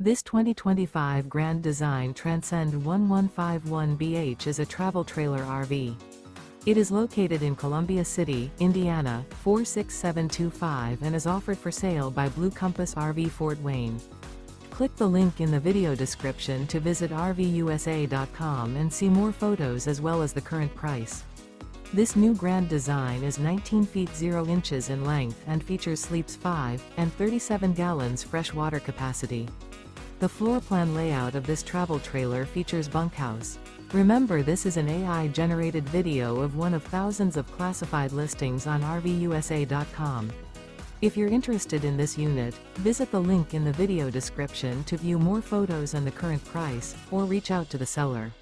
This 2025 Grand Design Transcend One 151BH is a travel trailer RV. It is located in Columbia City, Indiana, 46725 and is offered for sale by Blue Compass RV Fort Wayne. Click the link in the video description to visit RVUSA.com and see more photos as well as the current price. This new Grand Design is 19 feet 0 inches in length and features sleeps 5 and 37 gallons fresh water capacity. The floor plan layout of this travel trailer features bunkhouse. Remember, this is an AI-generated video of one of thousands of classified listings on RVUSA.com. If you're interested in this unit, visit the link in the video description to view more photos and the current price, or reach out to the seller.